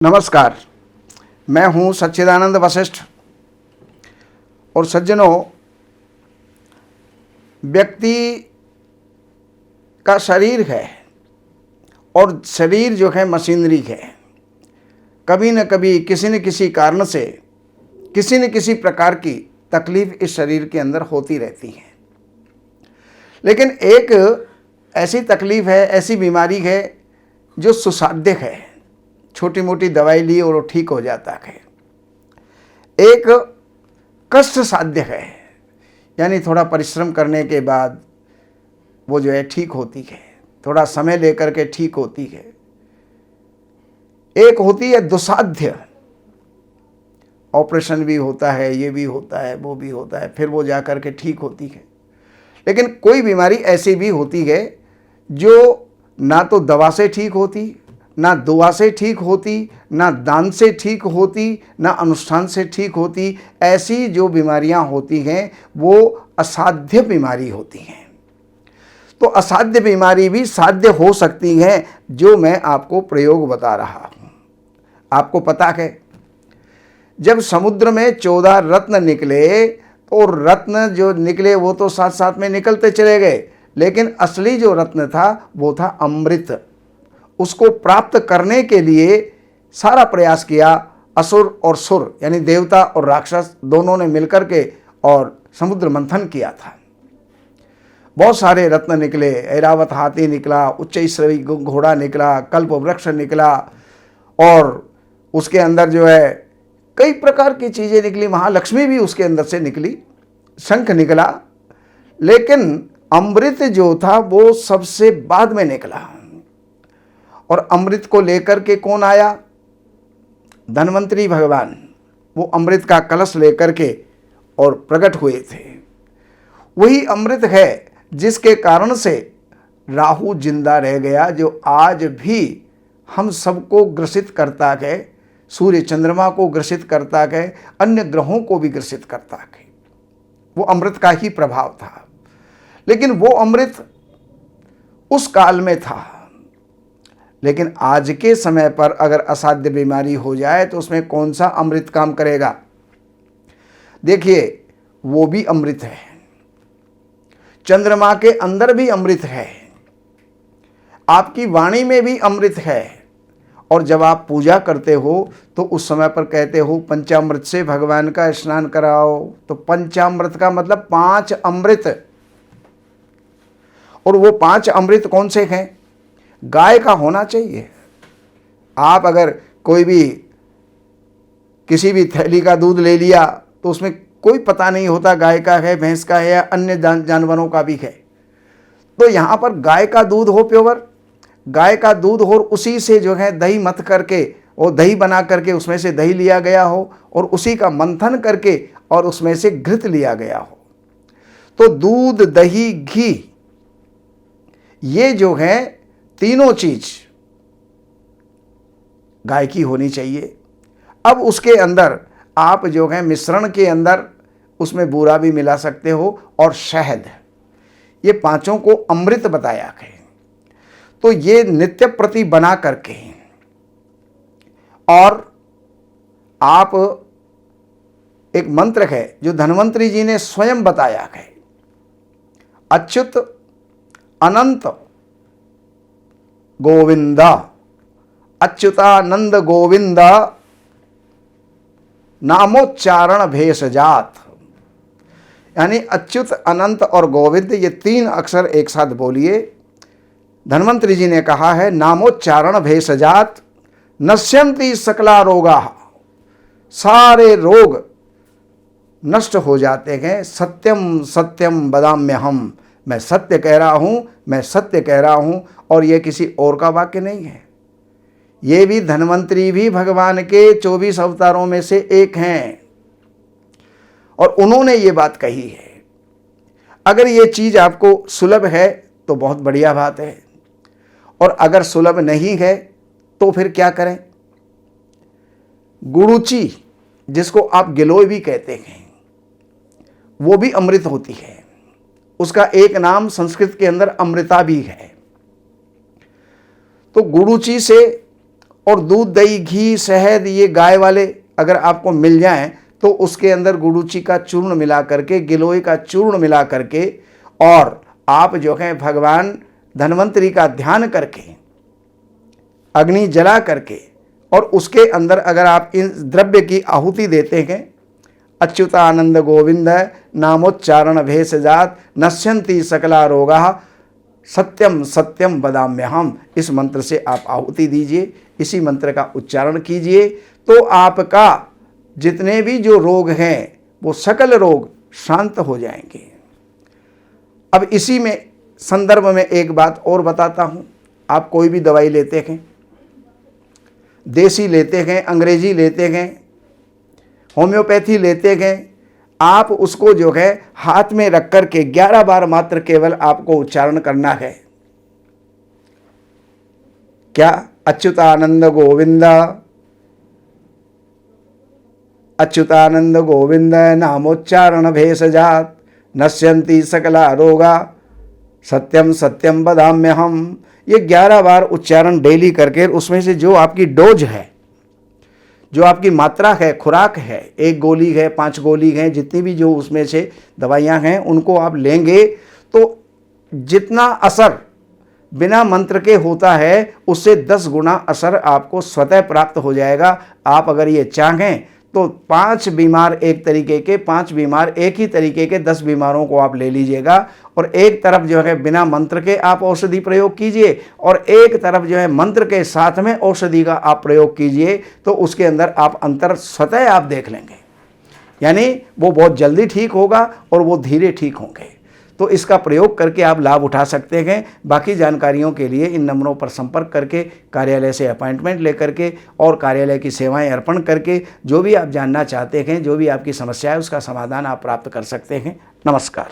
नमस्कार, मैं हूं सच्चिदानंद वशिष्ठ। और सज्जनों, व्यक्ति का शरीर है और शरीर जो है मशीनरी है। कभी न कभी किसी न किसी कारण से किसी न किसी प्रकार की तकलीफ इस शरीर के अंदर होती रहती है। लेकिन एक ऐसी तकलीफ है, ऐसी बीमारी है जो सुसाध्य है। छोटी मोटी दवाई ली और वो ठीक हो जाता है। एक कष्ट साध्य है, यानी थोड़ा परिश्रम करने के बाद वो जो है ठीक होती है, थोड़ा समय लेकर के ठीक होती है। एक होती है दुसाध्य, ऑपरेशन भी होता है, ये भी होता है, वो भी होता है, फिर वो जा कर के ठीक होती है। लेकिन कोई बीमारी ऐसी भी होती है जो ना तो दवा से ठीक होती, ना दुआ से ठीक होती, ना दान से ठीक होती, ना अनुष्ठान से ठीक होती। ऐसी जो बीमारियां होती हैं वो असाध्य बीमारी होती हैं। तो असाध्य बीमारी भी साध्य हो सकती है, जो मैं आपको प्रयोग बता रहा हूं। आपको पता है, जब समुद्र में 14 रत्न निकले तो रत्न जो निकले वो तो साथ साथ में निकलते चले गए, लेकिन असली जो रत्न था वो था अमृत। उसको प्राप्त करने के लिए सारा प्रयास किया असुर और सुर, यानी देवता और राक्षस दोनों ने मिलकर के और समुद्र मंथन किया था। बहुत सारे रत्न निकले, ऐरावत हाथी निकला, उच्चैश्रवी घोड़ा निकला, कल्प वृक्ष निकला, और उसके अंदर जो है कई प्रकार की चीज़ें निकली। महालक्ष्मी भी उसके अंदर से निकली, शंख निकला। लेकिन अमृत जो था वो सबसे बाद में निकला। और अमृत को लेकर के कौन आया? धन्वंतरी भगवान। वो अमृत का कलश लेकर के और प्रकट हुए थे। वही अमृत है जिसके कारण से राहु जिंदा रह गया, जो आज भी हम सबको ग्रसित करता है, सूर्य चंद्रमा को ग्रसित करता है, अन्य ग्रहों को भी ग्रसित करता है। वो अमृत का ही प्रभाव था। लेकिन वो अमृत उस काल में था। लेकिन आज के समय पर अगर असाध्य बीमारी हो जाए तो उसमें कौन सा अमृत काम करेगा? देखिए, वो भी अमृत है। चंद्रमा के अंदर भी अमृत है, आपकी वाणी में भी अमृत है। और जब आप पूजा करते हो तो उस समय पर कहते हो पंचामृत से भगवान का स्नान कराओ। तो पंचामृत का मतलब 5 अमृत। और वो 5 अमृत कौन से हैं? गाय का होना चाहिए। आप अगर कोई भी किसी भी थैली का दूध ले लिया तो उसमें कोई पता नहीं होता गाय का है, भैंस का है या अन्य जानवरों का भी है। तो यहाँ पर गाय का दूध हो, प्योर गाय का दूध हो, उसी से जो है दही मथ करके और दही बना करके उसमें से दही लिया गया हो और उसी का मंथन करके और उसमें से घृत लिया गया हो। तो दूध, दही, घी, ये जो है तीनों चीज गाय की होनी चाहिए। अब उसके अंदर आप जो है मिश्रण के अंदर उसमें बूरा भी मिला सकते हो और शहद, ये पांचों को अमृत बताया है। तो ये नित्य प्रति बना करके और आप एक मंत्र है जो धन्वंतरी जी ने स्वयं बताया है, अच्युत अनंत गोविंदा, अच्युतानंद गोविंदा नामोच्चारण भेषजात। यानी अच्युत, अनंत और गोविंद, ये 3 अक्षर एक साथ बोलिए। धन्वंतरी जी ने कहा है नामोच्चारण भेषजात नश्यन्ति सकला रोगा, सारे रोग नष्ट हो जाते हैं। सत्यम सत्यम वदाम्यहम्, मैं सत्य कह रहा हूँ, मैं सत्य कह रहा हूँ। और ये किसी और का वाक्य नहीं है, ये भी धन्वंतरी भी भगवान के 24 अवतारों में से एक हैं और उन्होंने ये बात कही है। अगर ये चीज़ आपको सुलभ है तो बहुत बढ़िया बात है, और अगर सुलभ नहीं है तो फिर क्या करें? गुड़ूची, जिसको आप गिलोय भी कहते हैं, वो भी अमृत होती है। उसका एक नाम संस्कृत के अंदर अमृता भी है। तो गुड़ूची से और दूध, दही, घी, शहद ये गाय वाले अगर आपको मिल जाएं तो उसके अंदर गुड़ूची का चूर्ण मिला करके, गिलोय का चूर्ण मिला करके, और आप जो है भगवान धन्वंतरी का ध्यान करके, अग्नि जला करके, और उसके अंदर अगर आप इन द्रव्य की आहुति देते हैं, अच्युतानंद गोविंद नामोच्चारण भेषजात नश्यन्ति सकला रोगा सत्यम सत्यम वदाम्यहम, इस मंत्र से आप आहुति दीजिए, इसी मंत्र का उच्चारण कीजिए, तो आपका जितने भी जो रोग हैं वो सकल रोग शांत हो जाएंगे। अब इसी में संदर्भ में एक बात और बताता हूँ। आप कोई भी दवाई लेते हैं, देसी लेते हैं, अंग्रेजी लेते हैं, होम्योपैथी लेते हैं, आप उसको जो है हाथ में रख कर के 11 बार मात्र केवल आपको उच्चारण करना है। क्या? अच्युतानंद गोविंद, अच्युतानंद गोविंद नामोच्चारण भेषजात नश्यन्ति सकला रोगा सत्यम सत्यम वदाम्यहम। ये 11 बार उच्चारण डेली करके उसमें से जो आपकी डोज है, जो आपकी मात्रा है, खुराक है, 1 गोली है, 5 गोली है, जितनी भी जो उसमें से दवाइयाँ हैं उनको आप लेंगे तो जितना असर बिना मंत्र के होता है उससे 10 गुना असर आपको स्वतः प्राप्त हो जाएगा। आप अगर ये चाहें तो 5 बीमार एक तरीके के, 5 बीमार एक ही तरीके के 10 बीमारों को आप ले लीजिएगा, और एक तरफ जो है बिना मंत्र के आप औषधि प्रयोग कीजिए, और एक तरफ जो है मंत्र के साथ में औषधि का आप प्रयोग कीजिए, तो उसके अंदर आप अंतर स्वतः आप देख लेंगे। यानी वो बहुत जल्दी ठीक होगा और वो धीरे ठीक होंगे। तो इसका प्रयोग करके आप लाभ उठा सकते हैं। बाकी जानकारियों के लिए इन नंबरों पर संपर्क करके, कार्यालय से अपॉइंटमेंट लेकर के और कार्यालय की सेवाएं अर्पण करके जो भी आप जानना चाहते हैं, जो भी आपकी समस्या है उसका समाधान आप प्राप्त कर सकते हैं। नमस्कार।